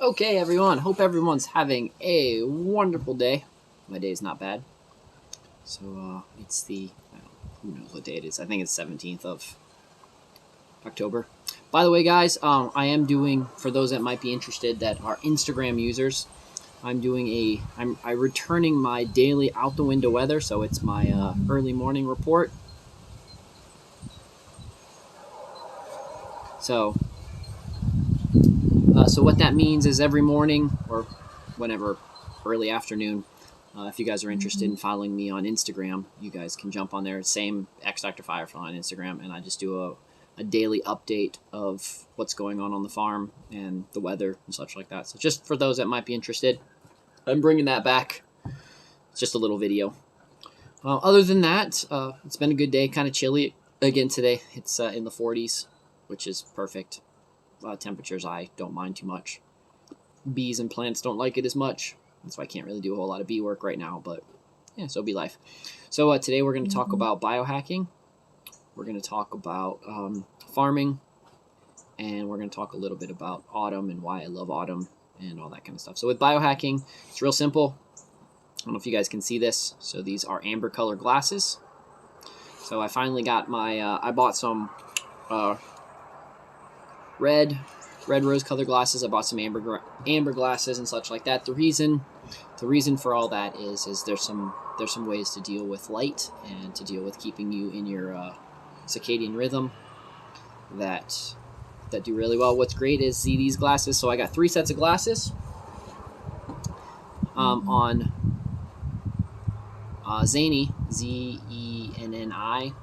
Okay, everyone. Hope everyone's having a wonderful day. My day's not bad. So, it's the, who knows what day it is. I think it's 17th of October. By the way, guys, I am doing, for those that might be interested that are Instagram users, I'm returning my daily out the window weather. So it's my early morning report. So what that means is every morning or whenever, early afternoon, if you guys are interested in following me on Instagram, you guys can jump on there. Same X Dr. Firefly on Instagram, and I just do a daily update of what's going on the farm and the weather and such like that. So just for those that might be interested, I'm bringing that back. It's just a little video. Other than that, it's been a good day. Kind of chilly again today. It's in the 40s, which is perfect. Temperatures I don't mind too much. Bees and plants don't like it as much. That's why I can't really do a whole lot of bee work right now, but yeah, so be life. So today we're going to talk about biohacking. We're going to talk about farming, and we're going to talk a little bit about autumn and why I love autumn and all that kind of stuff. So with biohacking, it's real simple. I don't know if you guys can see this. So these are amber color glasses. So I finally got my, I bought some red rose color glasses. I bought some amber glasses and such like that. The reason for all that is there's some ways to deal with light and to deal with keeping you in your circadian rhythm that do really well. What's great is these glasses. So I got 3 sets of glasses on Zenni, Zenni,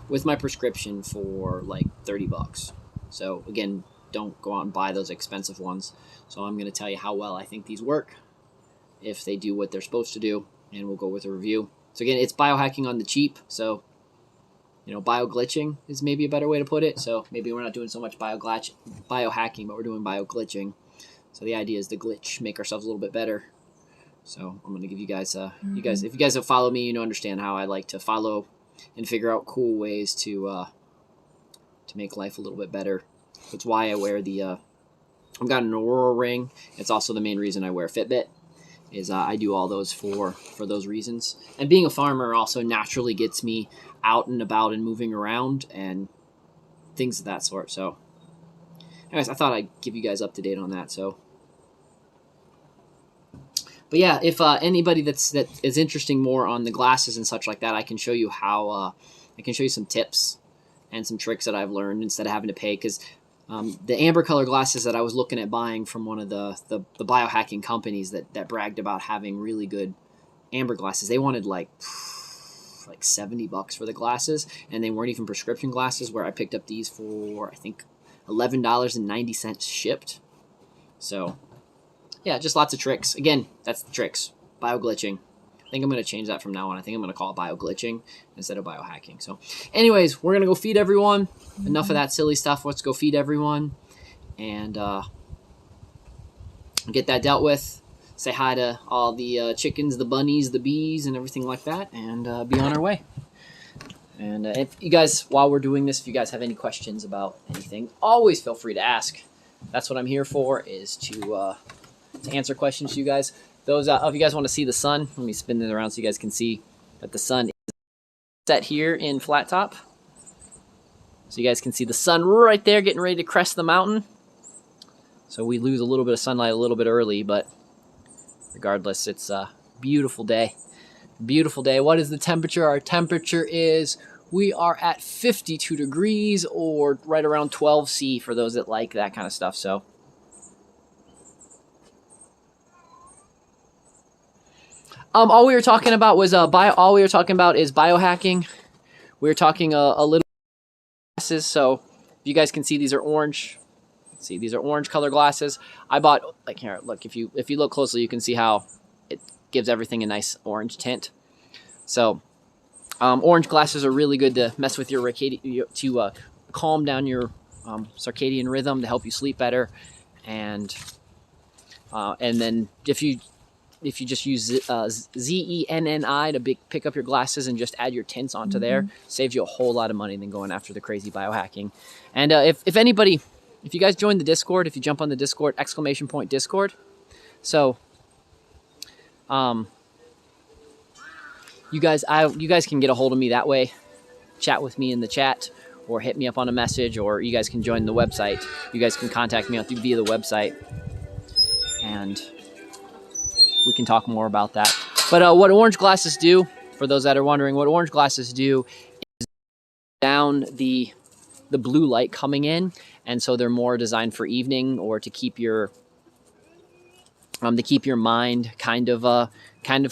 with my prescription for like $30. So again, don't go out and buy those expensive ones. So I'm going to tell you how well I think these work, if they do what they're supposed to do, and we'll go with a review. So again, it's biohacking on the cheap. So, bioglitching is maybe a better way to put it. So maybe we're not doing so much biohacking, but we're doing bioglitching. So the idea is to glitch, make ourselves a little bit better. So I'm going to give you guys, if you guys have followed me, understand how I like to follow and figure out cool ways to make life a little bit better. That's why I wear the, I've got an Aurora ring. It's also the main reason I wear Fitbit, is I do all those for those reasons. And being a farmer also naturally gets me out and about and moving around and things of that sort. So anyways, I thought I'd give you guys up to date on that. So, but yeah, if anybody that is interesting more on the glasses and such like that, I can show you how, I can show you some tips and some tricks that I've learned instead of having to pay. Because the amber color glasses that I was looking at buying from one of the biohacking companies that bragged about having really good amber glasses, they wanted like $70 for the glasses, and they weren't even prescription glasses, where I picked up these for, I think, $11.90 shipped. So yeah, just lots of tricks. Again, that's the tricks. Bioglitching. I think I'm going to change that from now on. I think I'm going to call it bioglitching instead of biohacking. So anyways, we're going to go feed everyone. Enough of that silly stuff. Let's go feed everyone and get that dealt with. Say hi to all the chickens, the bunnies, the bees, and everything like that, and be on our way. And if you guys, while we're doing this, if you guys have any questions about anything, always feel free to ask. That's what I'm here for, is to answer questions to you guys. Those if you guys want to see the sun, let me spin it around so you guys can see that the sun is set here in Flat Top. So you guys can see the sun right there getting ready to crest the mountain. So we lose a little bit of sunlight a little bit early, but regardless, it's a beautiful day. Beautiful day. What is the temperature? Our temperature is, we are at 52 degrees, or right around 12 C for those that like that kind of stuff. So all we were talking about was all we were talking about is biohacking. We were talking a little glasses. So you guys can see, these are orange. See, these are orange color glasses. I bought, like, here, look, if you look closely, you can see how it gives everything a nice orange tint. So orange glasses are really good to mess with your to calm down your circadian rhythm, to help you sleep better. And then if you just use Zenni to pick up your glasses and just add your tints onto there, saves you a whole lot of money than going after the crazy biohacking. And if anybody if you guys join the Discord, if you jump on the Discord, !Discord. So, you guys can get a hold of me that way. Chat with me in the chat, or hit me up on a message, or you guys can join the website. You guys can contact me via the website, and we can talk more about that. But what orange glasses do, for those that are wondering, what orange glasses do is down the blue light coming in, and so they're more designed for evening, or to keep your mind kind of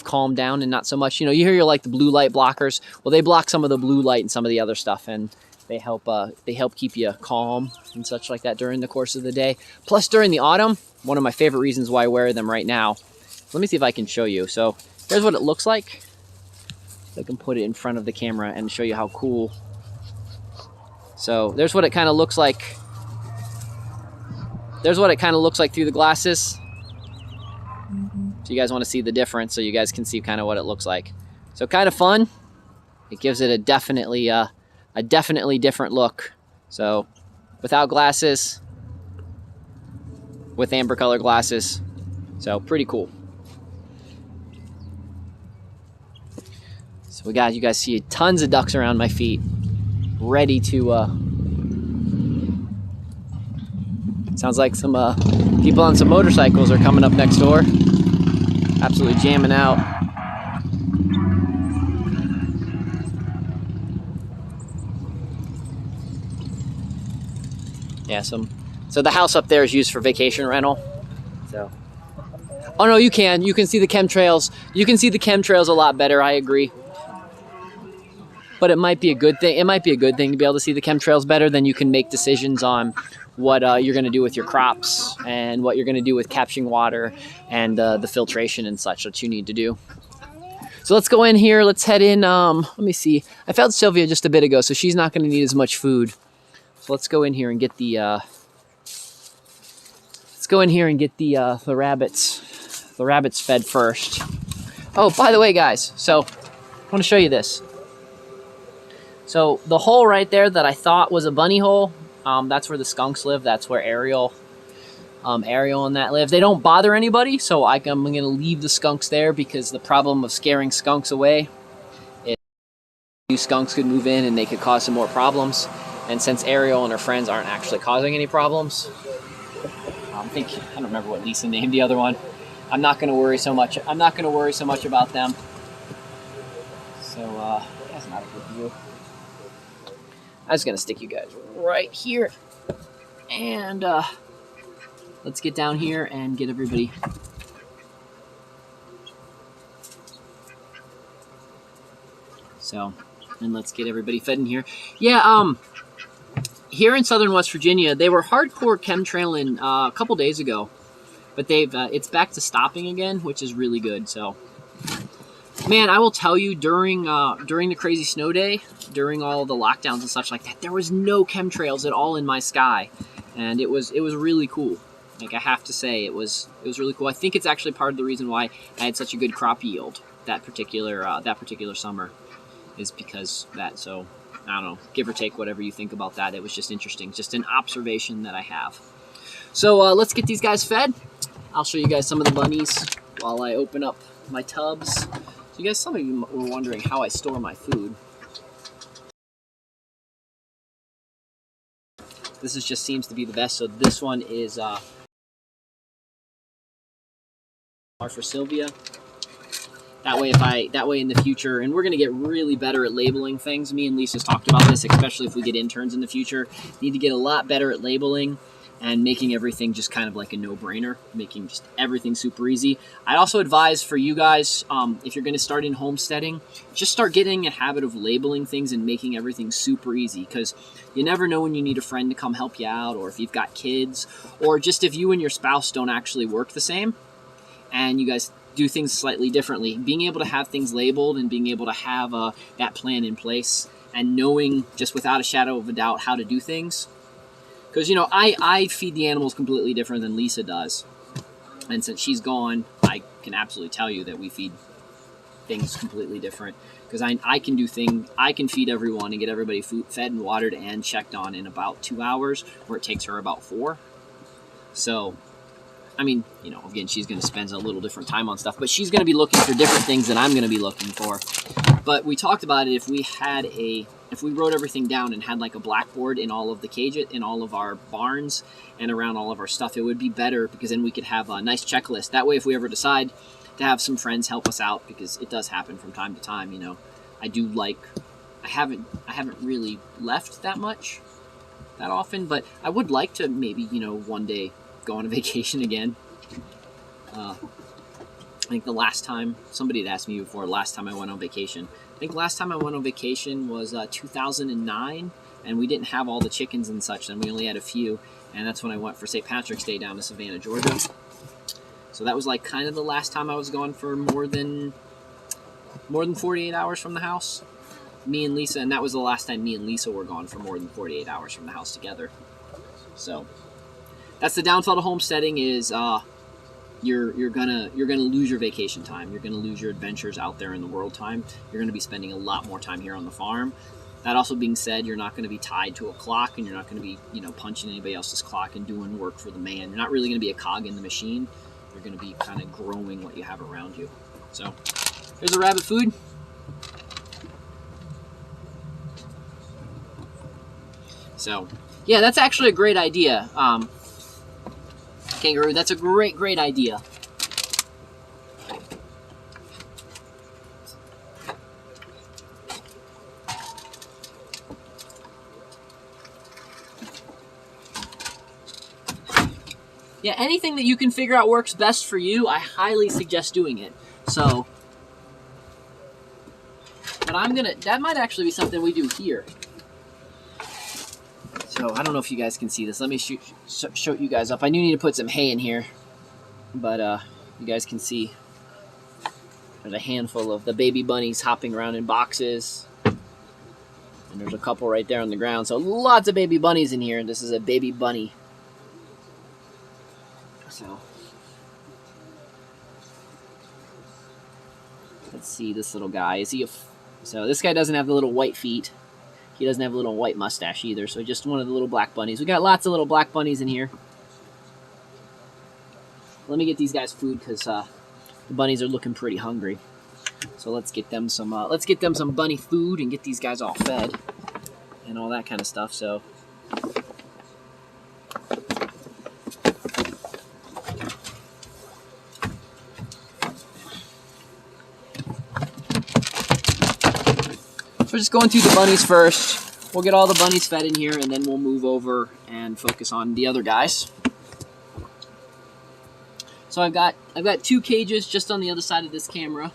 calmed down, and not so much, you hear you're like the blue light blockers. Well, they block some of the blue light and some of the other stuff, and they help keep you calm and such like that during the course of the day. Plus, during the autumn, one of my favorite reasons why I wear them right now. Let me see if I can show you. So here's what it looks like. I can put it in front of the camera and show you how cool. So there's what it kind of looks like. There's what it kind of looks like through the glasses. So you guys want to see the difference, so you guys can see kind of what it looks like. So kind of fun. It gives it a definitely different look. So without glasses, with amber color glasses. So pretty cool. So you guys see tons of ducks around my feet, ready to, sounds like some people on some motorcycles are coming up next door. Absolutely jamming out. Yeah, so the house up there is used for vacation rental. So, oh no, you can see the chemtrails. You can see the chemtrails a lot better, I agree. But it might be a good thing. It might be a good thing to be able to see the chemtrails better. Then you can make decisions on what you're going to do with your crops, and what you're going to do with capturing water, and the filtration and such that you need to do. So let's go in here. Let's head in. Let me see. I felt Sylvia just a bit ago, so she's not going to need as much food. So let's go in here and get the rabbits fed first. Oh, by the way, guys. So I want to show you this. So the hole right there that I thought was a bunny hole, that's where the skunks live. That's where Ariel and that live. They don't bother anybody, so I'm going to leave the skunks there, because the problem of scaring skunks away is new skunks could move in and they could cause some more problems. And since Ariel and her friends aren't actually causing any problems, I don't remember what Lisa named the other one. I'm not going to worry so much. I'm not going to worry so much about them. So that's not a good view. I'm just going to stick you guys right here. And let's get down here and get everybody. So, and let's get everybody fed in here. Yeah, here in southern West Virginia, they were hardcore chemtrailing a couple days ago, but it's back to stopping again, which is really good. So, man, I will tell you, during the crazy snow day, during all the lockdowns and such like that, there was no chemtrails at all in my sky, and it was really cool. Like, I have to say, it was really cool. I think it's actually part of the reason why I had such a good crop yield that particular summer, is because that. So, I don't know, give or take whatever you think about that. It was just interesting, just an observation that I have. So let's get these guys fed. I'll show you guys some of the bunnies while I open up my tubs. So you guys, some of you were wondering how I store my food. This just seems to be the best. So this one is for Sylvia. That way in the future, and we're gonna get really better at labeling things. Me and Lisa's talked about this, especially if we get interns in the future. Need to get a lot better at labeling and making everything just kind of like a no-brainer, making just everything super easy. I also advise for you guys, if you're gonna start in homesteading, just start getting a habit of labeling things and making everything super easy, because you never know when you need a friend to come help you out, or if you've got kids, or just if you and your spouse don't actually work the same, and you guys do things slightly differently. Being able to have things labeled and being able to have that plan in place, and knowing just without a shadow of a doubt how to do things. Because, you know, I feed the animals completely different than Lisa does. And since she's gone, I can absolutely tell you that we feed things completely different, because I can feed everyone and get everybody fed and watered and checked on in about 2 hours, where it takes her about 4. So, I mean, again, she's going to spend a little different time on stuff, but she's going to be looking for different things than I'm going to be looking for. But we talked about it, if we wrote everything down and had like a blackboard in all of the cages, in all of our barns and around all of our stuff, it would be better, because then we could have a nice checklist. That way, if we ever decide to have some friends help us out, because it does happen from time to time, I haven't really left that often, but I would like to maybe, one day go on a vacation again. I think the last time, somebody had asked me before, last time I went on vacation. I think last time I went on vacation was 2009, and we didn't have all the chickens and such, and we only had a few, and that's when I went for St. Patrick's Day down to Savannah, Georgia. So that was like kind of the last time I was gone for more than 48 hours from the house. Me and Lisa, and that was the last time me and Lisa were gone for more than 48 hours from the house together. So that's the downfall to homesteading, is you're gonna lose your vacation time. You're gonna lose your adventures out there in the world time. You're gonna be spending a lot more time here on the farm. That also being said, you're not gonna be tied to a clock, and you're not gonna be punching anybody else's clock and doing work for the man. You're not really gonna be a cog in the machine. You're gonna be kind of growing what you have around you. So here's the rabbit food. So yeah, that's actually a great idea. Kangaroo, that's a great idea. Yeah, anything that you can figure out works best for you, I highly suggest doing it. So, but that might actually be something we do here. So I don't know if you guys can see this. Let me show you guys up. I do need to put some hay in here, but you guys can see there's a handful of the baby bunnies hopping around in boxes, and there's a couple right there on the ground. So lots of baby bunnies in here, and this is a baby bunny. So let's see this little guy. So this guy doesn't have the little white feet. He doesn't have a little white mustache either, so just one of the little black bunnies. We got lots of little black bunnies in here. Let me get these guys food, because the bunnies are looking pretty hungry. So let's get them some bunny food and get these guys all fed and all that kind of stuff. So we're just going through the bunnies first. We'll get all the bunnies fed in here, and then we'll move over and focus on the other guys. So I've got 2 cages just on the other side of this camera.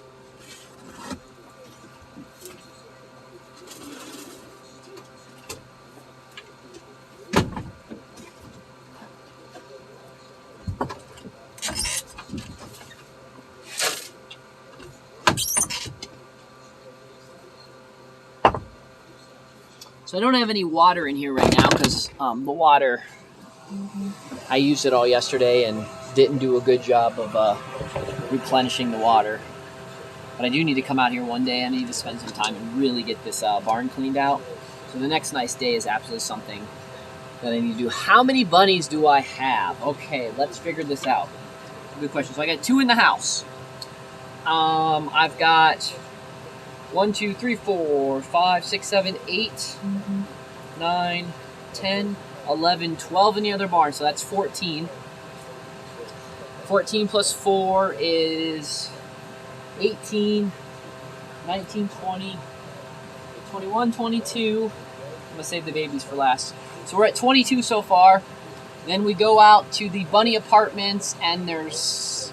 So I don't have any water in here right now, because the water, I used it all yesterday and didn't do a good job of replenishing the water. But I do need to come out here one day. I need to spend some time and really get this barn cleaned out. So the next nice day is absolutely something that I need to do. How many bunnies do I have? Okay, let's figure this out. Good question. So I got 2 in the house. I've got 1, 2, 3, 4, 5, 6, 7, 8, 9, 10, 11, 12 in the other barn. So that's 14. 14 plus 4 is 18, 19, 20, 21, 22. I'm going to save the babies for last. So we're at 22 so far. Then we go out to the bunny apartments, and there's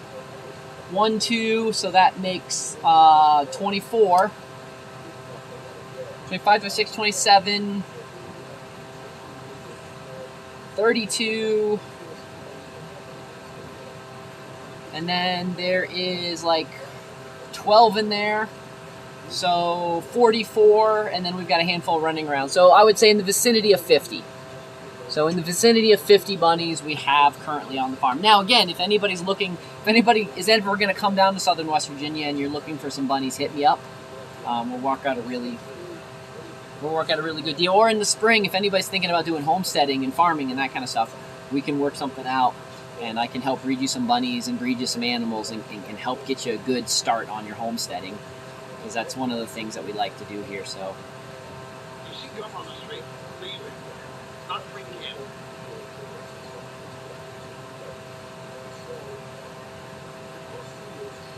1, 2, so that makes 24. 25, 26, 27, 32, and then there is like 12 in there, so 44, and then we've got a handful running around. So I would say in the vicinity of 50. So in the vicinity of 50 bunnies we have currently on the farm. Now again, if anybody's looking, if anybody is ever going to come down to southern West Virginia and you're looking for some bunnies, hit me up. We'll work out a really good deal. Or in the spring, if anybody's thinking about doing homesteading and farming and that kind of stuff, we can work something out, and I can help breed you some bunnies and breed you some animals and help get you a good start on your homesteading, because that's one of the things that we like to do here. So.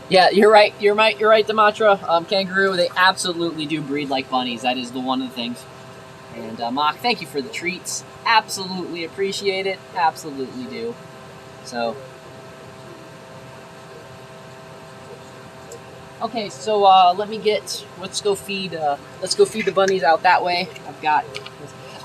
Yeah, you're right. You're right, Damatra. Kangaroo, they absolutely do breed like bunnies. That is one of the things. And Mock, thank you for the treats. Absolutely appreciate it. Absolutely do. So. Okay, so let's go feed the bunnies out that way.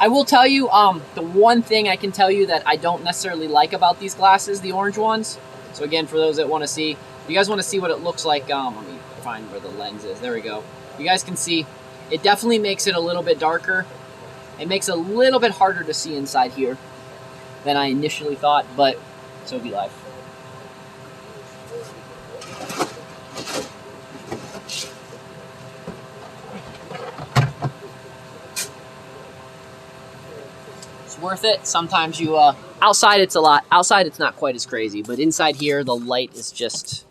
I will tell you, the one thing I can tell you that I don't necessarily like about these glasses, the orange ones. So again, for those that want to see. If you guys want to see what it looks like, let me find where the lens is. There we go. You guys can see, it definitely makes it a little bit darker. It makes it a little bit harder to see inside here than I initially thought, but so be life. It's worth it. Sometimes you, outside it's not quite as crazy, but inside here the light is just...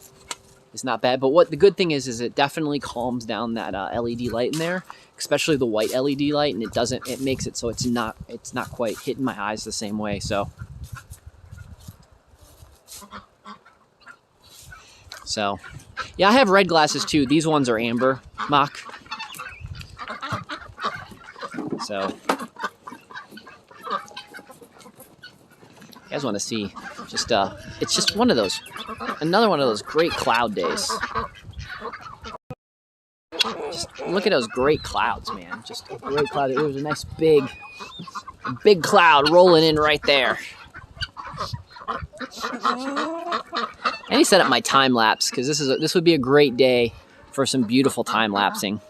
It's not bad, but what the good thing is it definitely calms down that LED light in there, especially the white LED light, and it makes it so it's not quite hitting my eyes the same way. So yeah, I have red glasses too. These ones are amber, Mock. So you guys want to see, it's just another one of those great cloud days. Just look at those great clouds, man. Just a great cloud. There was a nice big cloud rolling in right there. I need to set up my time lapse, because this would be a great day for some beautiful time lapsing.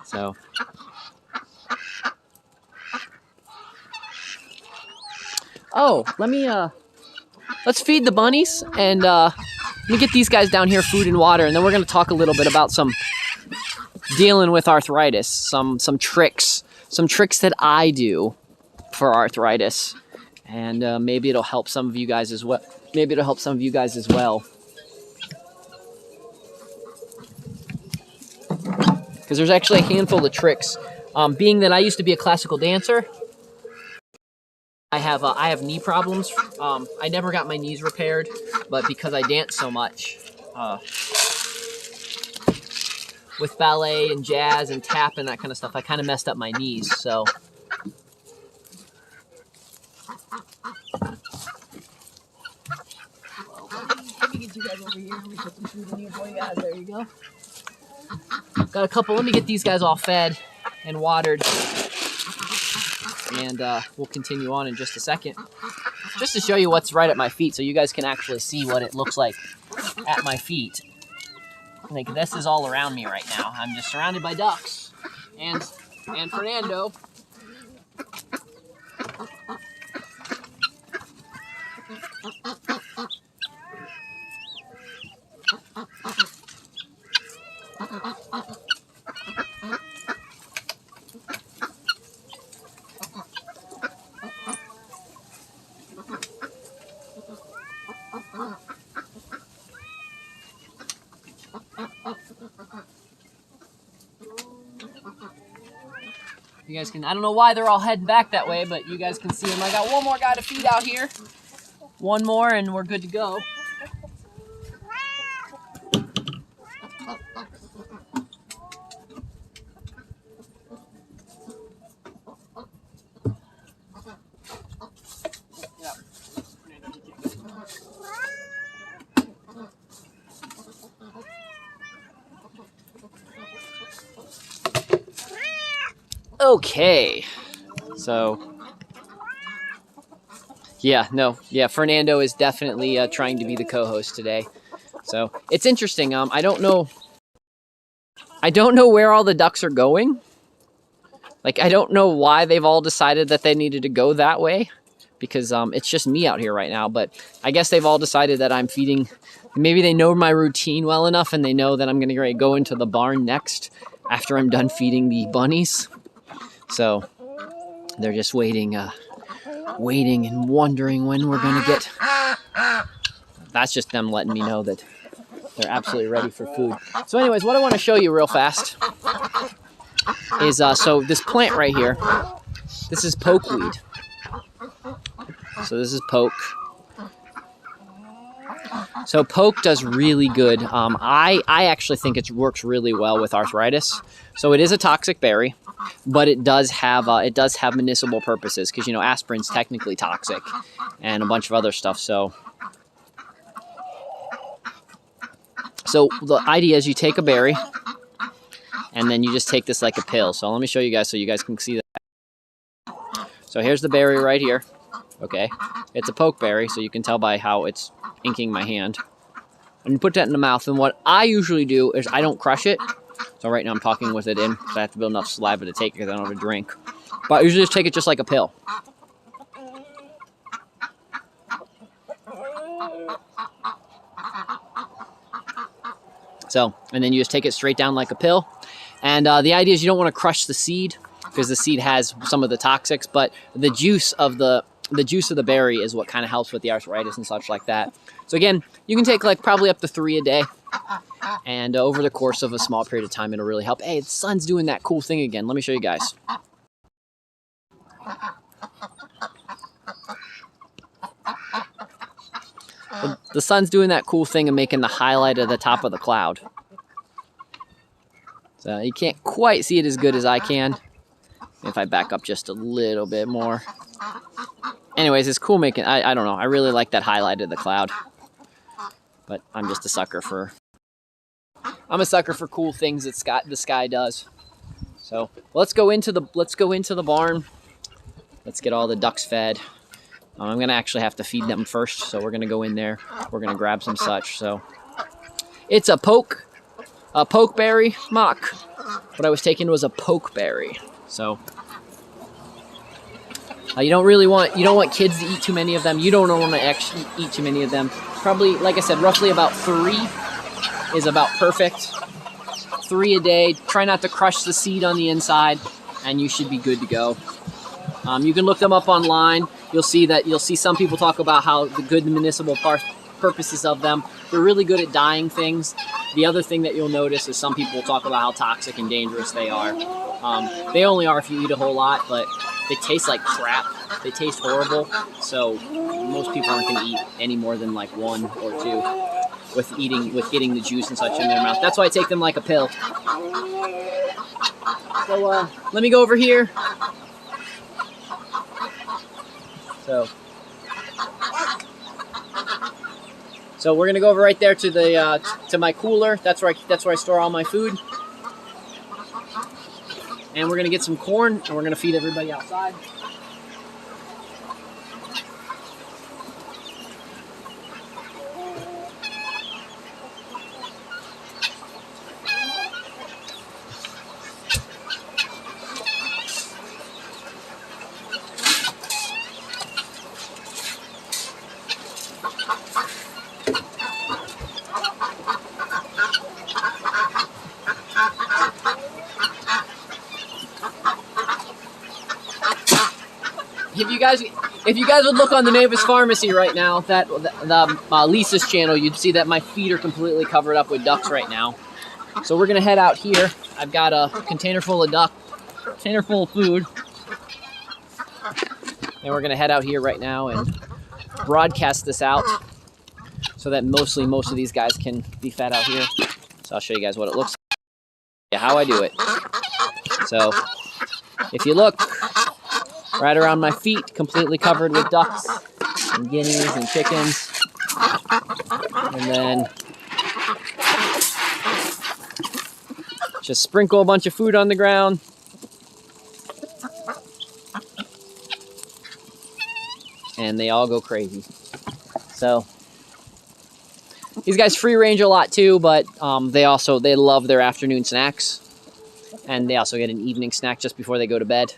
So. Oh, let's feed the bunnies, and let me get these guys down here food and water, and then we're going to talk a little bit about some dealing with arthritis, some tricks that I do for arthritis, and maybe it'll help some of you guys as well. Because there's actually a handful of tricks. Being that I used to be a classical dancer, I have knee problems. I never got my knees repaired, but because I dance so much with ballet and jazz and tap and that kind of stuff, I kind of messed up my knees. So let me get you guys over here. Let me put some food in here for you guys. There you go. Got a couple. Let me get these guys all fed and watered. And we'll continue on in just a second, just to show you what's right at my feet, so you guys can actually see what it looks like at my feet. Like, this is all around me right now. I'm just surrounded by ducks and Fernando. You guys can, I don't know why they're all heading back that way, but you guys can see them. I got one more guy to feed out here. One more and we're good to go. Okay, so Fernando is definitely trying to be the co-host today. So it's interesting. I don't know where all the ducks are going. Like, I don't know why they've all decided that they needed to go that way, because it's just me out here right now. But I guess they've all decided that I'm feeding. Maybe they know my routine well enough, and they know that I'm going to go into the barn next after I'm done feeding the bunnies. So they're just waiting and wondering when we're going to get. That's just them letting me know that they're absolutely ready for food. So anyways, what I want to show you real fast is, so this plant right here, this is pokeweed. So this is poke. So poke does really good. I actually think it works really well with arthritis. So it is a toxic berry, but it does have medicinal purposes, because, you know, aspirin's technically toxic and a bunch of other stuff. So the idea is you take a berry and then you just take this like a pill. So let me show you guys so you guys can see that. So here's the berry right here. Okay, it's a poke berry, so you can tell by how it's inking my hand. And you put that in the mouth, and what I usually do is I don't crush it. So right now I'm talking with it in, because I have to build enough saliva to take it because I don't have a drink. But I usually just take it just like a pill. So, and then you just take it straight down like a pill. And the idea is you don't want to crush the seed, because the seed has some of the toxics, but the juice of the berry is what kind of helps with the arthritis and such like that. So again, you can take like probably up to 3 a day. And over the course of a small period of time, it'll really help. Hey, the sun's doing that cool thing again. Let me show you guys. The sun's doing that cool thing and making the highlight of the top of the cloud. So you can't quite see it as good as I can. If I back up just a little bit more. Anyways, it's cool making, I don't know, I really like that highlight of the cloud. But I'm just a sucker for, cool things that the sky does. So let's go into the barn. Let's get all the ducks fed. I'm gonna actually have to feed them first, so we're gonna go in there. We're gonna grab some such. So it's a pokeberry mock. What I was taking was a pokeberry. So you don't want kids to eat too many of them. You don't want to actually eat too many of them. Probably, like I said, roughly about 3 is about perfect. 3 a day. Try not to crush the seed on the inside, and you should be good to go. You can look them up online. You'll see some people talk about how the good medicinal purposes of them. They're really good at dyeing things. The other thing that you'll notice is some people talk about how toxic and dangerous they are. They only are if you eat a whole lot, but they taste like crap. They taste horrible. So most people aren't going to eat any more than like 1 or 2 with getting the juice and such in their mouth. That's why I take them like a pill. So let me go over here. So we're gonna go over right there to the to my cooler. That's where I store all my food. And we're gonna get some corn, and we're gonna feed everybody outside. If you guys would look on the Mavis Pharmacy right now, the Lisa's channel, you'd see that my feet are completely covered up with ducks right now. So we're gonna head out here. I've got a container full of food, and we're gonna head out here right now and broadcast this out so that most of these guys can be fed out here. So I'll show you guys what it looks like, how I do it. So if you look. Right around my feet, completely covered with ducks and guineas and chickens. And then just sprinkle a bunch of food on the ground. And they all go crazy. So these guys free range a lot too, but they love their afternoon snacks. And they also get an evening snack just before they go to bed.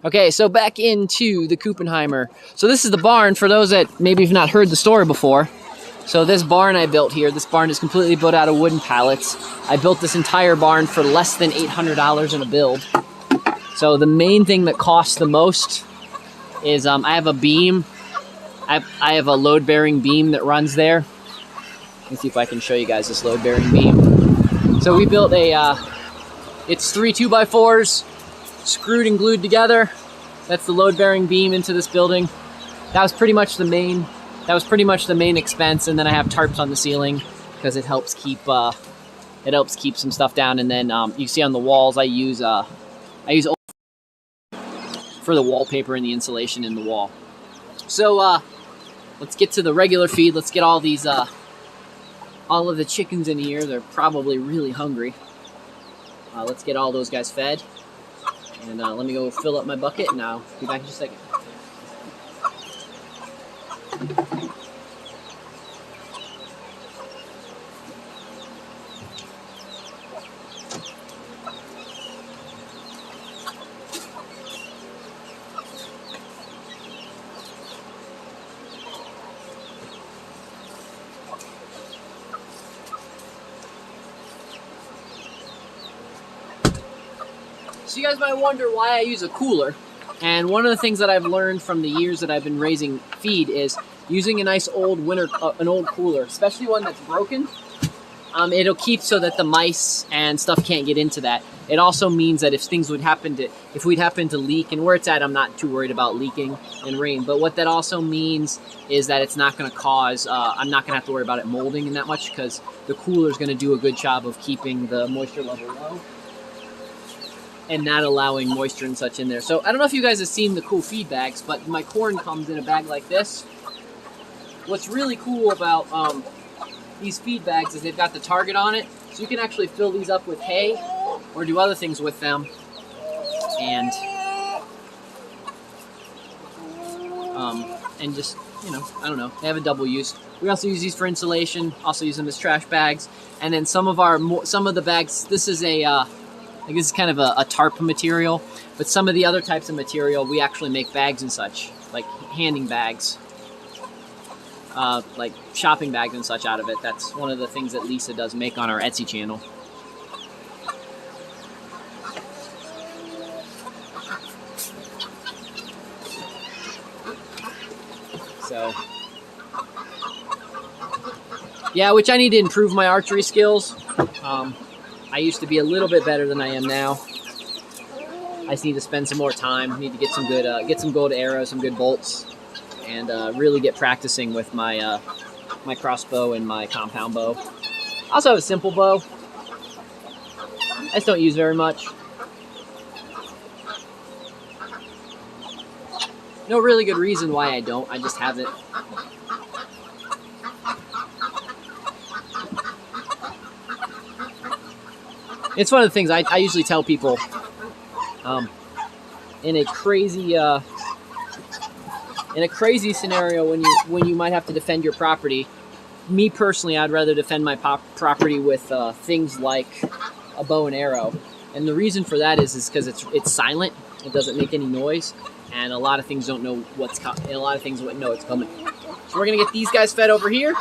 Okay, so back into the Kuppenheimer. So this is the barn for those that maybe have not heard the story before. So this barn I built here, this barn is completely built out of wooden pallets. I built this entire barn for less than $800 in a build. So the main thing that costs the most is I have a beam. I have a load-bearing beam that runs there. Let me see if I can show you guys this load-bearing beam. So we built it's 3 2x4s screwed and glued together. That's the load-bearing beam into this building. That was pretty much the main expense, and then I have tarps on the ceiling because it helps keep some stuff down. And then you see on the walls I use old for the wallpaper and the insulation in the wall. So let's get to the regular feed. Let's get all these all of the chickens in here. They're probably really hungry. Let's get all those guys fed. And let me go fill up my bucket, and I'll be back in just a second. So you guys might wonder why I use a cooler, and one of the things that I've learned from the years that I've been raising feed is using a nice old an old cooler, especially one that's broken. It'll keep so that the mice and stuff can't get into that. It also means that if we'd happen to leak, and where it's at, I'm not too worried about leaking and rain. But what that also means is that it's not going to cause. I'm not going to have to worry about it molding and that much because the cooler is going to do a good job of keeping the moisture level low and not allowing moisture and such in there. So I don't know if you guys have seen the cool feed bags, but my corn comes in a bag like this. What's really cool about these feed bags is they've got the target on it, so you can actually fill these up with hay or do other things with them. And just, you know, I don't know, they have a double use. We also use these for insulation, also use them as trash bags. And then some of the bags, this is this is kind of a tarp material, but some of the other types of material, we actually make bags and such, like handing bags, like shopping bags and such out of it. That's one of the things that Lisa does make on our Etsy channel. So, yeah, which I need to improve my archery skills. I used to be a little bit better than I am now. I just need to spend some more time. I need to get some good arrows, some good bolts, and really get practicing with my my crossbow and my compound bow. I also have a simple bow. I just don't use very much. No really good reason why I don't. I just have it. It's one of the things I usually tell people in a crazy scenario when you might have to defend your property. Me personally, I'd rather defend my property with things like a bow and arrow, and the reason for that is because it's silent. It doesn't make any noise, and a lot of things don't know what's coming. A lot of things wouldn't know it's coming. So we're gonna get these guys fed over here.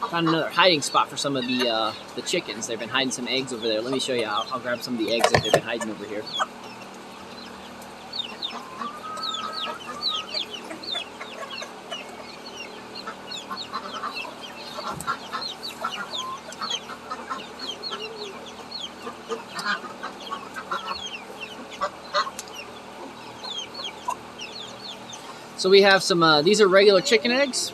Found another hiding spot for some of the chickens. They've been hiding some eggs over there. Let me show you. I'll grab some of the eggs that they've been hiding over here. So we have some, these are regular chicken eggs.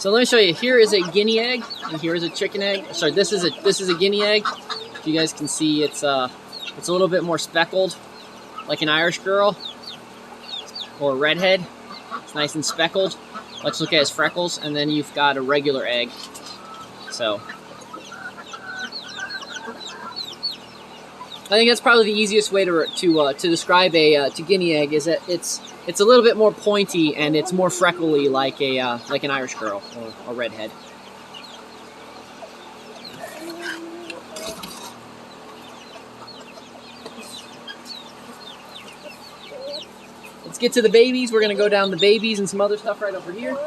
So let me show you. Here is a guinea egg, and here is a chicken egg. Sorry, this is a guinea egg. If you guys can see, it's a little bit more speckled, like an Irish girl or a redhead. It's nice and speckled. Let's look at his freckles, and then you've got a regular egg. So I think that's probably the easiest way to describe a guinea egg, is that it's a little bit more pointy and it's more freckly, like an Irish girl or a redhead. Let's get to the babies. We're gonna go down the babies and some other stuff right over here.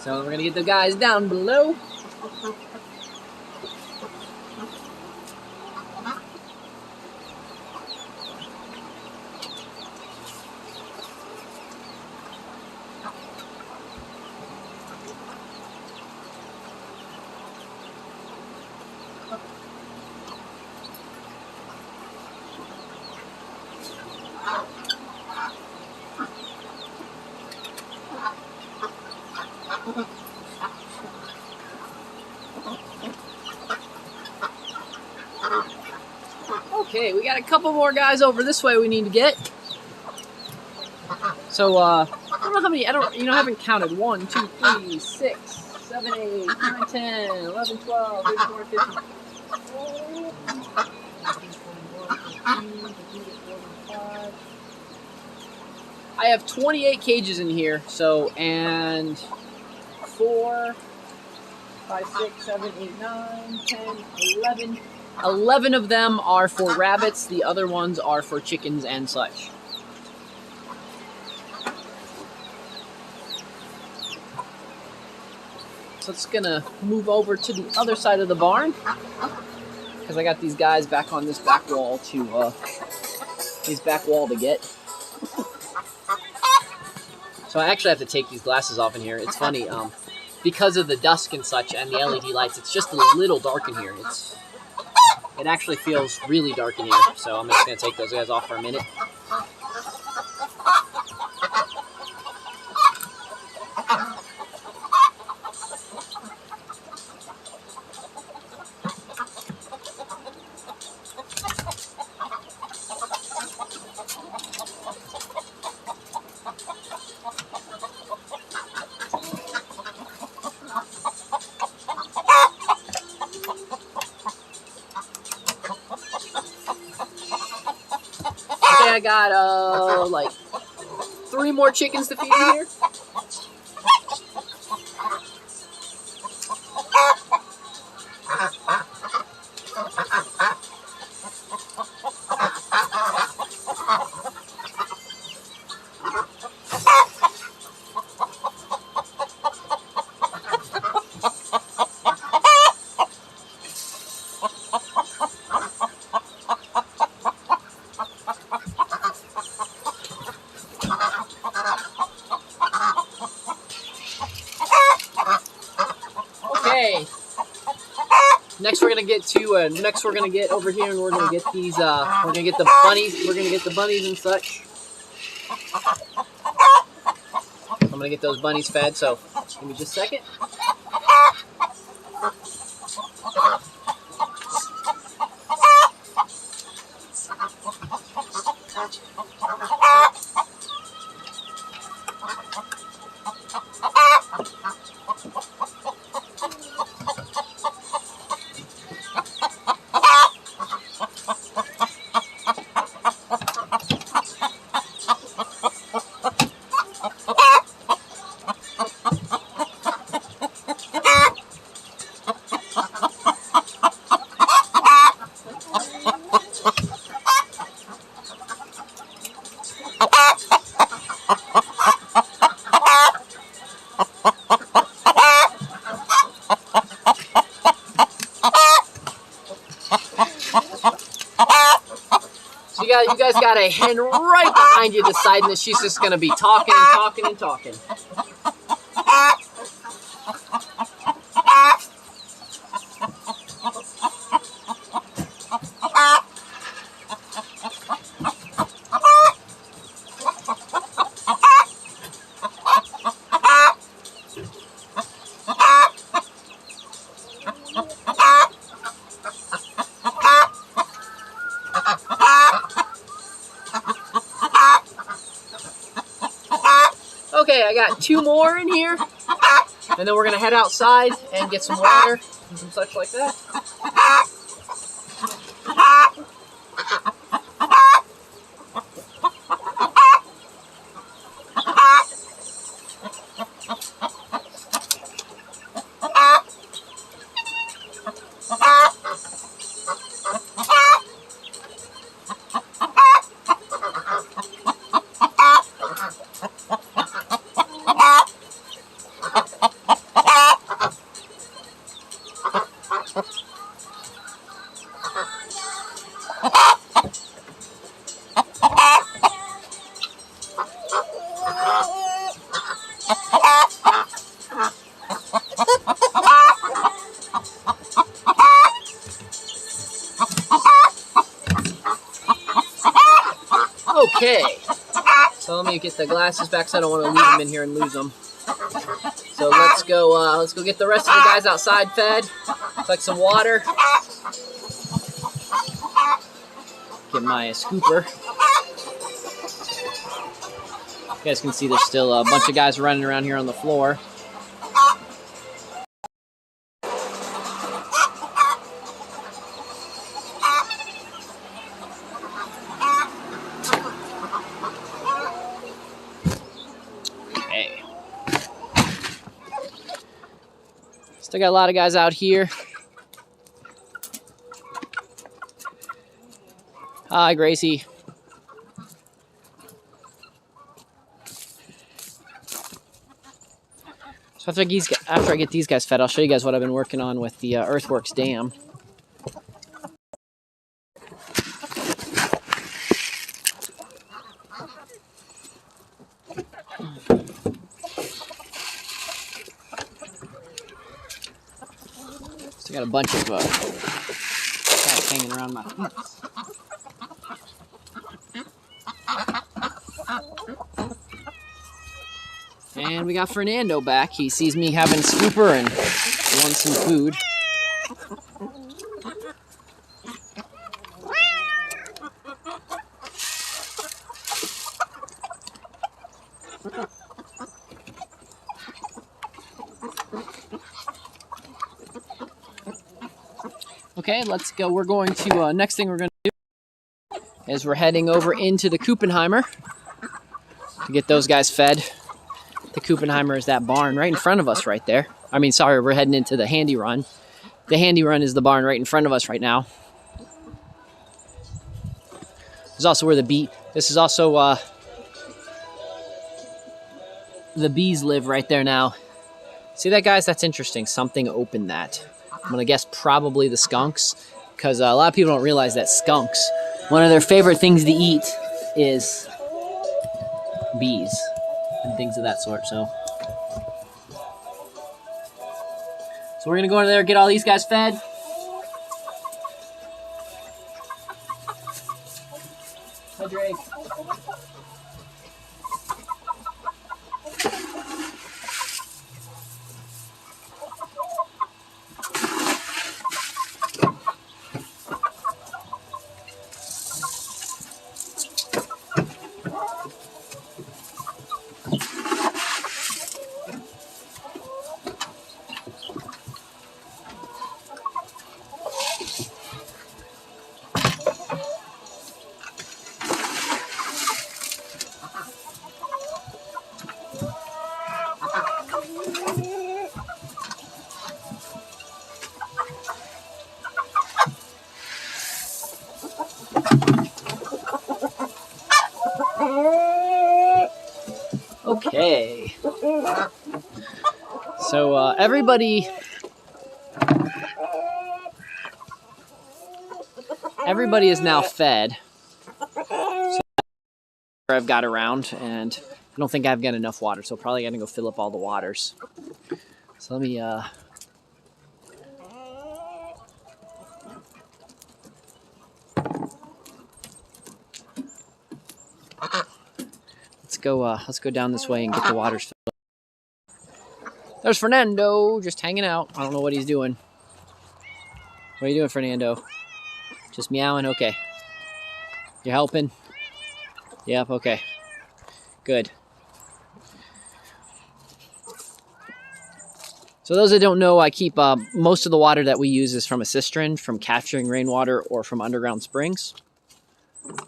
So we're gonna get the guys down below. Okay, we got a couple more guys over this way we need to get. So, I don't know how many, I haven't counted. 1, 2, 3, 6, 7, 8, 9, 10, 11, 12, 13, 14, 15. I have 28 cages in here, so, and 4, 5, 6, 7, 8, 9, 10, 11. 11 of them are for rabbits, the other ones are for chickens and such. So it's gonna move over to the other side of the barn, because I got these guys back on this back wall to get. So I actually have to take these glasses off in here. It's funny, because of the dusk and such and the LED lights, it's just a little dark in here. It actually feels really dark in here, so I'm just going to take those guys off for a minute. I got like 3 more chickens to feed in here. Next we're gonna get over here, and we're gonna get these. We're gonna get the bunnies. We're gonna get the bunnies and such. I'm gonna get those bunnies fed. So give me just a second. You guys got a hen right behind you deciding that she's just going to be talking and talking and talking. I got 2 more in here, and then we're gonna head outside and get some water and some such like that. Okay, so let me get the glasses back so I don't want to leave them in here and lose them. So let's go get the rest of the guys outside fed, collect some water, get my scooper. You guys can see there's still a bunch of guys running around here on the floor. Still got a lot of guys out here. Hi, Gracie. So after I get these guys fed, I'll show you guys what I've been working on with the Earthworks dam. Got a bunch of cats hanging around my fence. And we got Fernando back. He sees me having scooper and wants some food. Okay, let's go. We're going to, next thing we're going to do is we're heading over into the Kuppenheimer to get those guys fed. The Kuppenheimer is that barn right in front of us right there. I mean, sorry, we're heading into the Handy Run. The Handy Run is the barn right in front of us right now. This is also where this is also, the bees live right there now. See that, guys? That's interesting. Something opened that. I'm going to guess probably the skunks, because a lot of people don't realize that skunks, one of their favorite things to eat is bees and things of that sort. So we're going to go in there and get all these guys fed. Hi, Drake. Okay. So everybody is now fed. So I've got around, and I don't think I've got enough water, so probably gonna go fill up all the waters. So let me let's go down this way and get the waters filled up. There's Fernando, just hanging out. I don't know what he's doing. What are you doing, Fernando? Just meowing? Okay. You're helping? Yep, okay. Good. So those that don't know, I keep most of the water that we use is from a cistern, from capturing rainwater or from underground springs.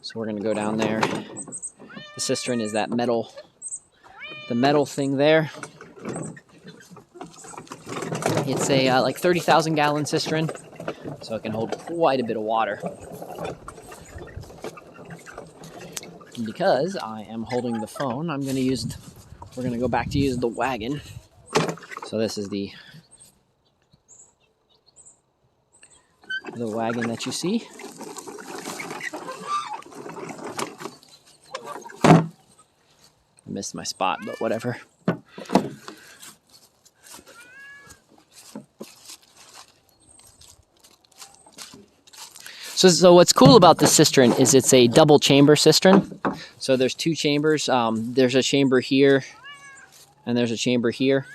So we're going to go down there. The cistern is that metal, the metal thing there. It's a like 30,000 gallon cistern, so it can hold quite a bit of water. And because I am holding the phone, we're going to go back to use the wagon. So this is the wagon that you see. I missed my spot, but whatever. So what's cool about this cistern is it's a double chamber cistern. So there's two chambers. There's a chamber here, and there's a chamber here.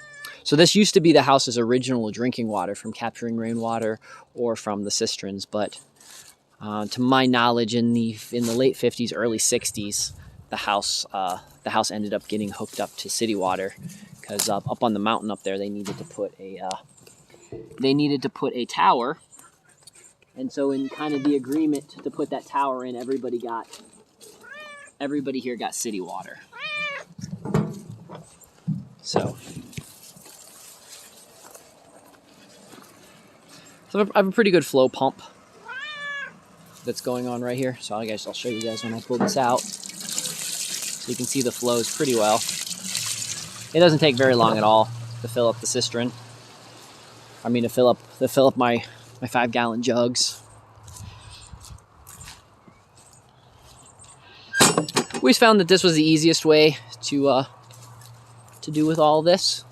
So this used to be the house's original drinking water from capturing rainwater or from the cisterns. But to my knowledge, in the late 50s, early 60s, the house ended up getting hooked up to city water because up on the mountain up there they needed to put a tower. And so in kind of the agreement to put that tower in, everybody here got city water. So I have a pretty good flow pump that's going on right here. So I'll show you guys when I pull this out. So you can see the flows pretty well. It doesn't take very long at all to fill up the cistern. I mean to fill up my 5-gallon jugs. We always found that this was the easiest way to do with all this.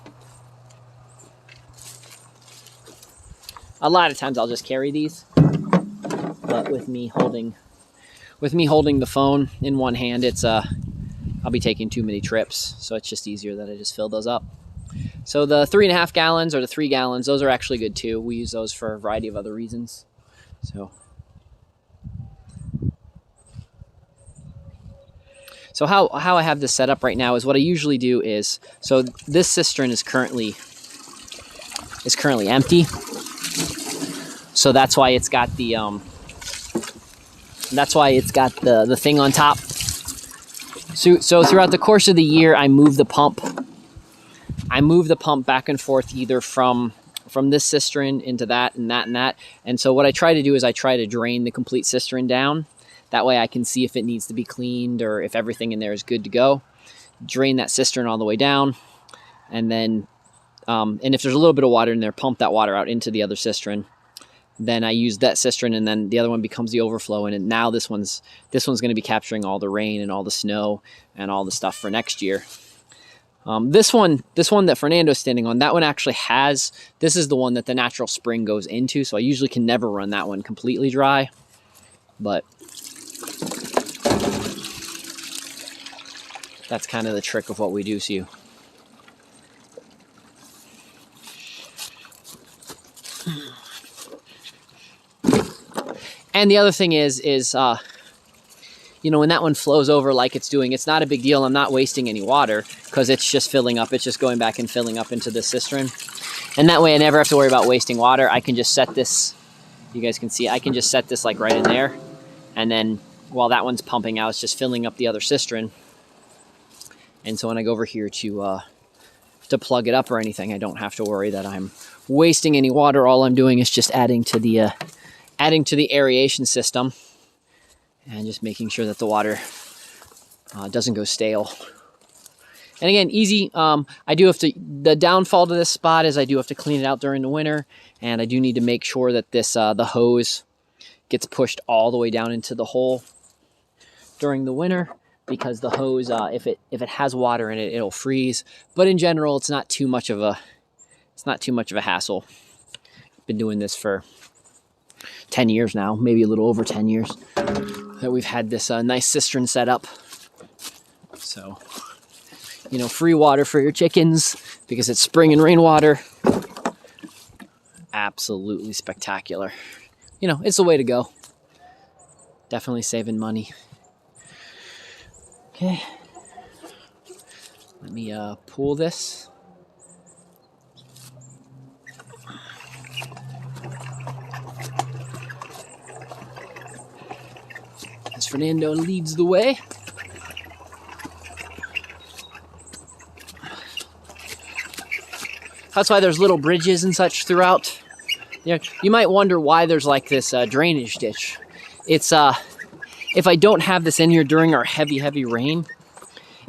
A lot of times I'll just carry these, but with me holding the phone in one hand, I'll be taking too many trips, so it's just easier that I just fill those up. So the 3.5 gallons or the 3 gallons, those are actually good too. We use those for a variety of other reasons. So how I have this set up right now is what I usually do is, so this cistern is currently empty. So that's why it's got the thing on top. So throughout the course of the year, I move the pump back and forth either from this cistern into that and that and that. And so what I try to do is I try to drain the complete cistern down. That way I can see if it needs to be cleaned or if everything in there is good to go. Drain that cistern all the way down. And then, and if there's a little bit of water in there, pump that water out into the other cistern. Then I use that cistern, and then the other one becomes the overflow. And now this one's going to be capturing all the rain and all the snow and all the stuff for next year. This one that Fernando's standing on, that one actually this is the one that the natural spring goes into. So I usually can never run that one completely dry, but that's kind of the trick of what we do to you. And the other thing is when that one flows over like it's doing, it's not a big deal. I'm not wasting any water because it's just filling up. It's just going back and filling up into the cistern. And that way I never have to worry about wasting water. I can just set this, you guys can see, I can just set this like right in there. And then while that one's pumping out, it's just filling up the other cistern. And so when I go over here to plug it up or anything, I don't have to worry that I'm wasting any water. All I'm doing is just adding to the aeration system and just making sure that the water doesn't go stale. And again, easy. I do have to, the downfall to this spot is I do have to clean it out during the winter, and I do need to make sure that this the hose gets pushed all the way down into the hole during the winter, because the hose, if it has water in it, it'll freeze. But in general, it's not too much of a hassle. Been doing this for 10 years now, maybe a little over 10 years that we've had this nice cistern set up. So, free water for your chickens because it's spring and rainwater. Absolutely spectacular. It's the way to go. Definitely saving money. Okay. Let me pull this. Fernando leads the way. That's why there's little bridges and such throughout. You might wonder why there's like this drainage ditch. It's if I don't have this in here during our heavy rain,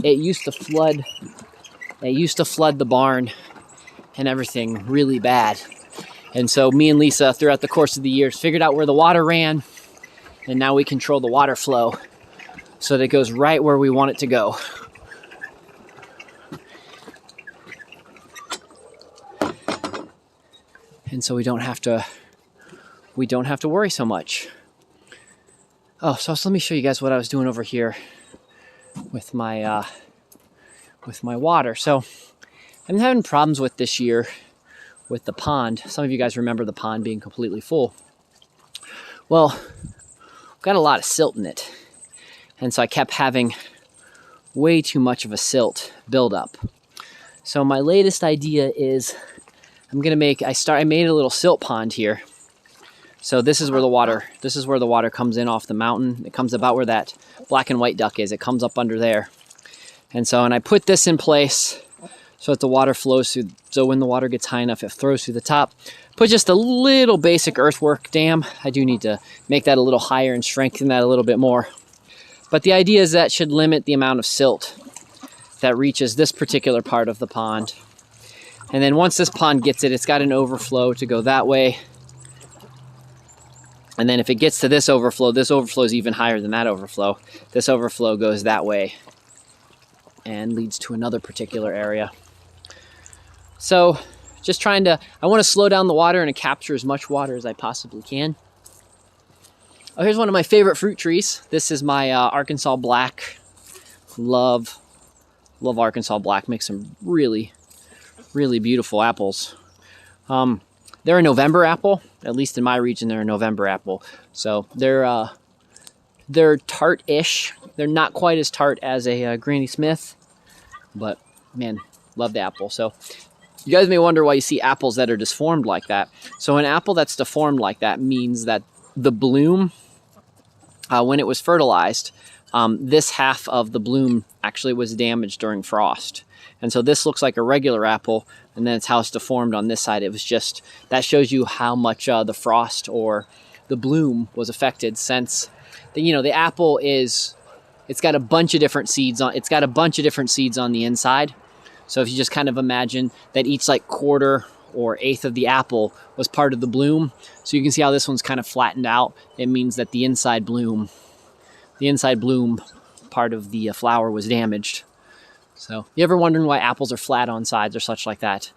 it used to flood. It used to flood the barn and everything really bad. And so me and Lisa, throughout the course of the years, figured out where the water ran, and now we control the water flow so that it goes right where we want it to go. And so we don't have to worry so much. Oh, so let me show you guys what I was doing over here with my water. So I've been having problems with this year with the pond. Some of you guys remember the pond being completely full. Well, I've got a lot of silt in it. And so I kept having way too much of a silt buildup. So my latest idea is I made a little silt pond here. So this is where the water comes in off the mountain. It comes about where that black and white duck is. It comes up under there. And I put this in place so that the water flows through. So when the water gets high enough, it throws through the top. Put just a little basic earthwork dam. I do need to make that a little higher and strengthen that a little bit more. But the idea is that should limit the amount of silt that reaches this particular part of the pond. And then once this pond gets it, it's got an overflow to go that way. And then if it gets to this overflow is even higher than that overflow. This overflow goes that way and leads to another particular area. So just I want to slow down the water and capture as much water as I possibly can. Oh, here's one of my favorite fruit trees. This is my Arkansas Black. Love Arkansas Black. Makes some really beautiful apples. They're a November apple. At least in my region, they're a November apple. So they're tart-ish. They're not quite as tart as a Granny Smith, but man, love the apple. So you guys may wonder why you see apples that are disformed like that. So an apple that's deformed like that means that the bloom, when it was fertilized, this half of the bloom actually was damaged during frost. And so this looks like a regular apple, and then it's how it's deformed on this side. It was just, that shows you how much the frost or the bloom was affected, since the apple it's got a bunch of different seeds on the inside. So if you just kind of imagine that each like quarter or eighth of the apple was part of the bloom. So you can see how this one's kind of flattened out. It means that the inside bloom part of the flower was damaged. So you ever wondering why apples are flat on sides or such like that?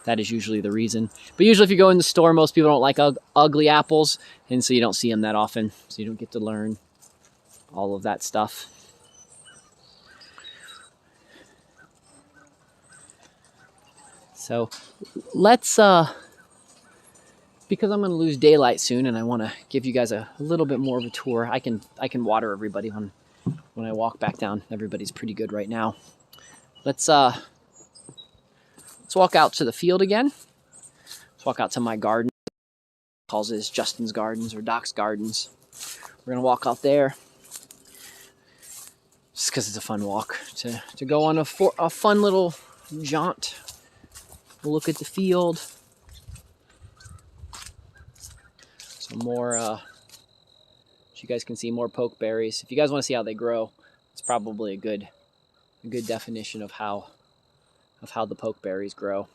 That is usually the reason. But usually if you go in the store, most people don't like ugly apples, and so you don't see them that often. So you don't get to learn all of that stuff. So let's, because I'm going to lose daylight soon and I want to give you guys a little bit more of a tour. I can water everybody when I walk back down. Everybody's pretty good right now. Let's walk out to the field again. Let's walk out to my garden. Calls this Justin's Gardens or Doc's Gardens. We're gonna walk out there just because it's a fun walk to go on a fun little jaunt. We'll look at the field. Some more, so you guys can see more pokeberries. If you guys want to see how they grow, it's probably a good definition of how the pokeberries grow.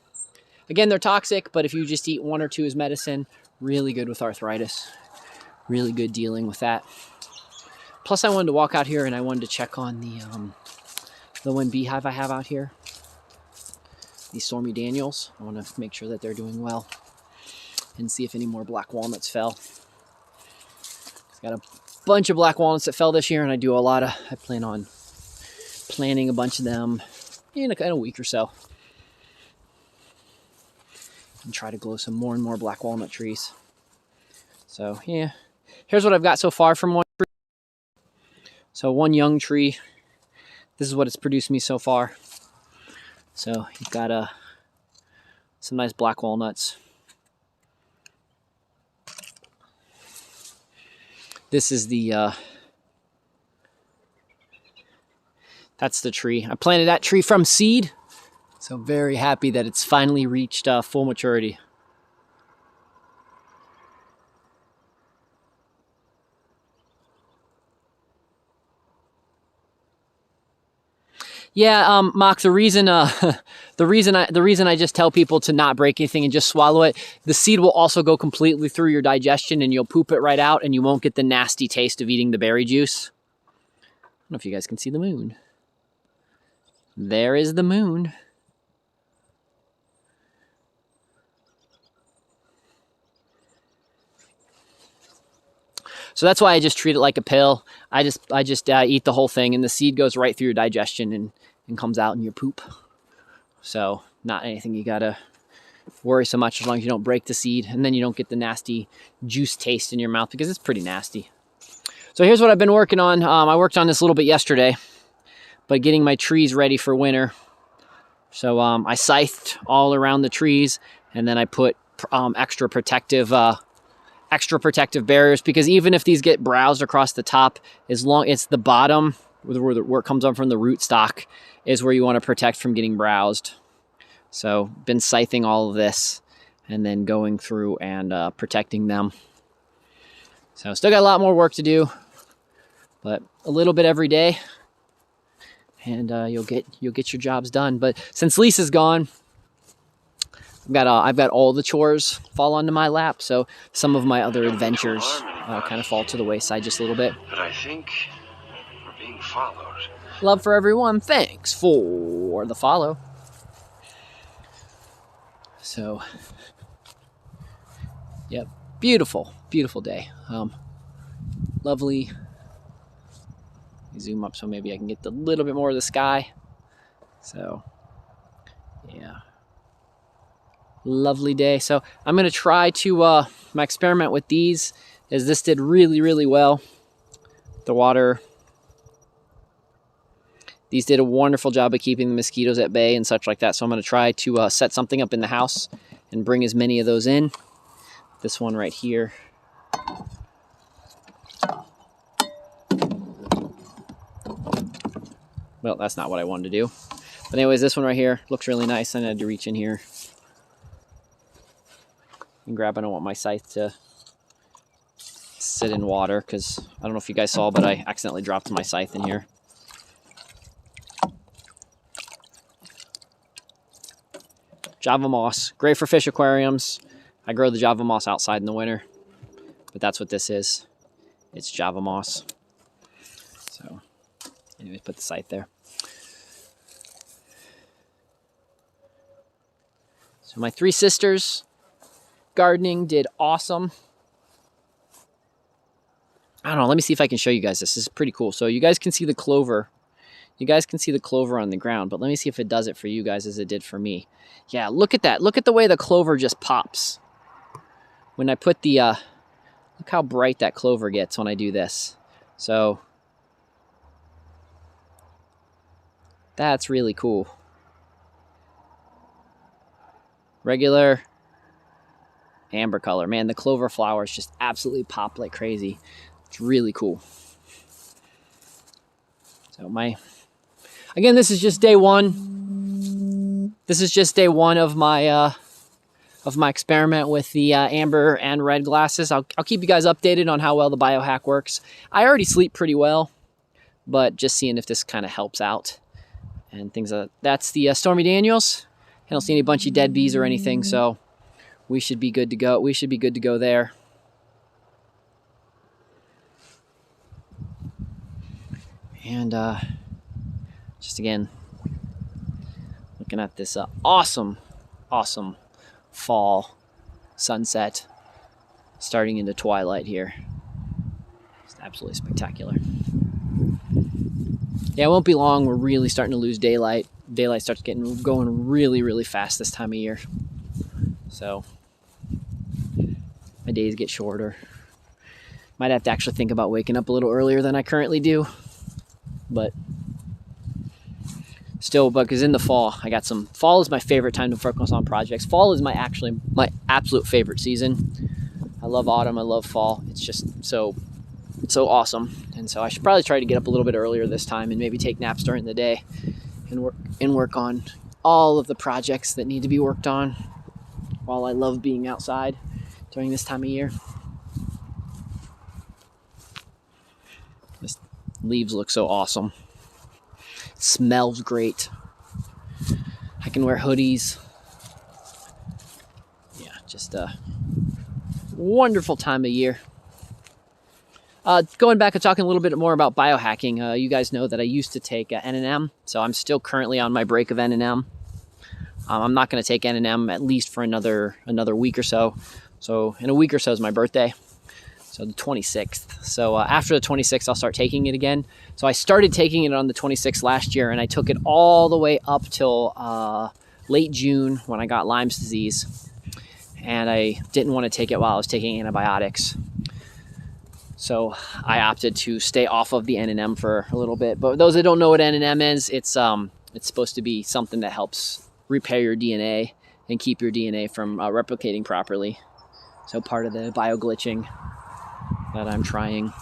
Again, they're toxic, but if you just eat one or two as medicine, really good with arthritis. Really good dealing with that. Plus, I wanted to walk out here and I wanted to check on the one beehive I have out here. These Stormy Daniels. I want to make sure that they're doing well and see if any more black walnuts fell. Got a bunch of black walnuts that fell this year, and I plan on planting a bunch of them in a week or so. And try to grow some more and more black walnut trees. So yeah, here's what I've got so far from one tree. So one young tree, this is what it's produced me so far. So you've got some nice black walnuts. This is the That's the tree. I planted that tree from seed, so very happy that it's finally reached full maturity. Yeah, Mock, the reason I just tell people to not break anything and just swallow it, the seed will also go completely through your digestion and you'll poop it right out and you won't get the nasty taste of eating the berry juice. I don't know if you guys can see the moon. There is the moon. So that's why I just treat it like a pill. I just eat the whole thing, and the seed goes right through your digestion and comes out in your poop. So not anything you gotta worry so much, as long as you don't break the seed, and then you don't get the nasty juice taste in your mouth, because it's pretty nasty. So here's what I've been working on. I worked on this a little bit yesterday, but getting my trees ready for winter. So I scythed all around the trees, and then I put extra protective barriers, because even if these get browsed across the top, as long it's the bottom where it comes up from the root stock is where you want to protect from getting browsed. So been scything all of this and then going through and protecting them. So still got a lot more work to do, but a little bit every day, and you'll get your jobs done. But since Lisa's gone, I've got all the chores fall onto my lap, so some of my other adventures kind of fall to the wayside just a little bit. But I think we're being followed. Love for everyone. Thanks for the follow. So, yep, beautiful, beautiful day. Lovely. Zoom up so maybe I can get a little bit more of the sky. So, yeah. Lovely day. So I'm going to try to, my experiment with these is this did really, really well. The water, these did a wonderful job of keeping the mosquitoes at bay and such like that. So I'm going to try to set something up in the house and bring as many of those in. This one right here. Well, that's not what I wanted to do. But anyways, this one right here looks really nice. I had to reach in here and grab. I don't want my scythe to sit in water, because I don't know if you guys saw, but I accidentally dropped my scythe in here. Java moss, great for fish aquariums. I grow the Java moss outside in the winter, but that's what this is. It's Java moss. So anyways, put the scythe there. So my three sisters gardening did awesome. I don't know, let me see if I can show you guys this. This is pretty cool. So you guys can see the clover. You guys can see the clover on the ground, but let me see if it does it for you guys as it did for me. Yeah, look at that. Look at the way the clover just pops. When I put the, look how bright that clover gets when I do this. So that's really cool. Regular amber color. Man, the clover flowers just absolutely pop like crazy. It's really cool. So again, this is just day one. This is just day one of my experiment with the amber and red glasses. I'll keep you guys updated on how well the biohack works. I already sleep pretty well, but just seeing if this kind of helps out and things like that. That's the Stormy Daniels. I don't see any bunchy dead bees or anything, so we should be good to go. We should be good to go there. And just again, looking at this awesome fall sunset starting into twilight here. It's absolutely spectacular. Yeah, it won't be long. We're really starting to lose daylight. Daylight starts going really, really fast this time of year. So my days get shorter. Might have to actually think about waking up a little earlier than I currently do. But still, because in the fall, I got some. Fall is my favorite time to focus on projects. Fall is my absolute favorite season. I love autumn. I love fall. It's just so so awesome. And so I should probably try to get up a little bit earlier this time and maybe take naps during the day and work on all of the projects that need to be worked on while I love being outside during this time of year. This leaves look so awesome. It smells great. I can wear hoodies. Yeah, just a wonderful time of year. Going back and talking a little bit more about biohacking, you guys know that I used to take N&M, so I'm still currently on my break of N&M. I'm not going to take N&M at least for another week or so. So in a week or so is my birthday, so the 26th. So after the 26th, I'll start taking it again. So I started taking it on the 26th last year, and I took it all the way up till late June when I got Lyme's disease. And I didn't want to take it while I was taking antibiotics. So I opted to stay off of the N&M for a little bit. But those that don't know what N&M is, it's supposed to be something that helps repair your DNA and keep your DNA from replicating properly. So part of the bioglitching that I'm trying.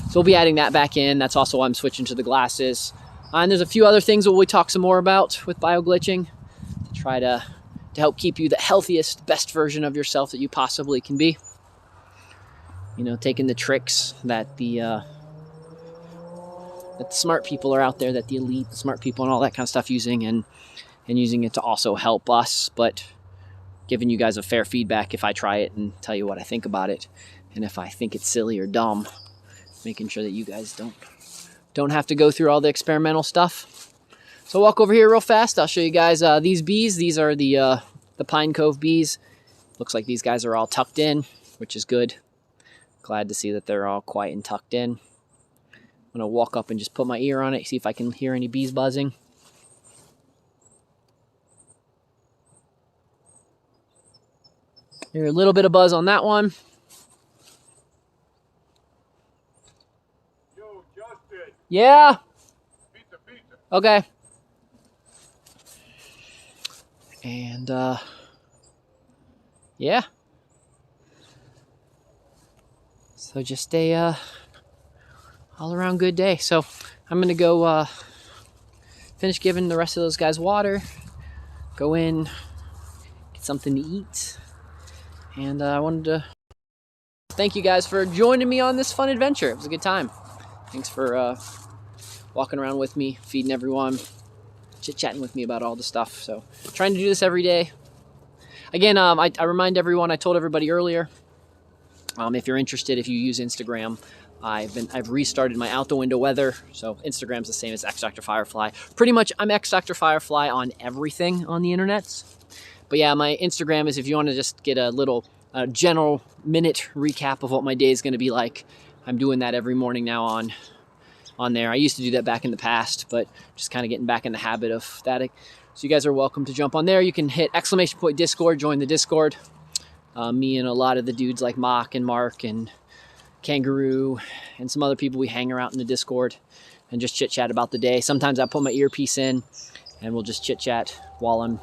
So we'll be adding that back in. That's also why I'm switching to the glasses. And there's a few other things that we'll talk some more about with bioglitching to try to help keep you the healthiest, best version of yourself that you possibly can be. You know, taking the tricks that the smart people are out there, that the elite, the smart people and all that kind of stuff using, and using it to also help us, but giving you guys a fair feedback if I try it and tell you what I think about it. And if I think it's silly or dumb, making sure that you guys don't have to go through all the experimental stuff. So walk over here real fast. I'll show you guys these bees. These are the Pine Cove bees. Looks like these guys are all tucked in, which is good. Glad to see that they're all quiet and tucked in. I'm gonna walk up and just put my ear on it, see if I can hear any bees buzzing. Hear a little bit of buzz on that one. Yo, Justin. Yeah. Pizza. Okay. And yeah. So just a all around good day. So I'm gonna go finish giving the rest of those guys water, go in, get something to eat, and I wanted to thank you guys for joining me on this fun adventure. It was a good time. Thanks for walking around with me, feeding everyone, chit-chatting with me about all the stuff. So trying to do this every day. Again, I remind everyone, I told everybody earlier, if you're interested, if you use Instagram, I've restarted my out the window weather. So Instagram's the same as X Dr. Firefly. Pretty much I'm X Dr. Firefly on everything on the internet. But yeah, my Instagram is if you want to just get a little general minute recap of what my day is going to be like. I'm doing that every morning now on there. I used to do that back in the past, but just kind of getting back in the habit of that. So you guys are welcome to jump on there. You can hit !Discord, join the Discord. Me and a lot of the dudes like Mock and Mark and Kangaroo and some other people, we hang around in the Discord and just chit chat about the day. Sometimes I put my earpiece in and we'll just chit chat while I'm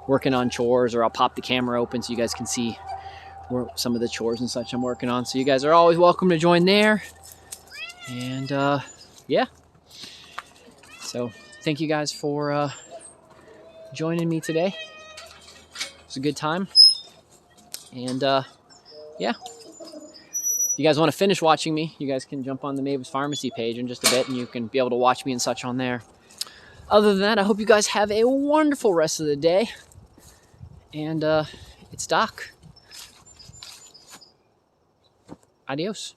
working on chores, or I'll pop the camera open so you guys can see some of the chores and such I'm working on. So you guys are always welcome to join there. And yeah. So thank you guys for joining me today. It's a good time. And yeah, if you guys want to finish watching me, you guys can jump on the Mavis Farmacy page in just a bit, and you can be able to watch me and such on there. Other than that, I hope you guys have a wonderful rest of the day. And it's Doc. Adios.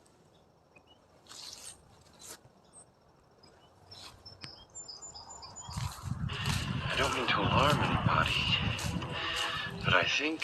I don't mean to alarm anybody, but I think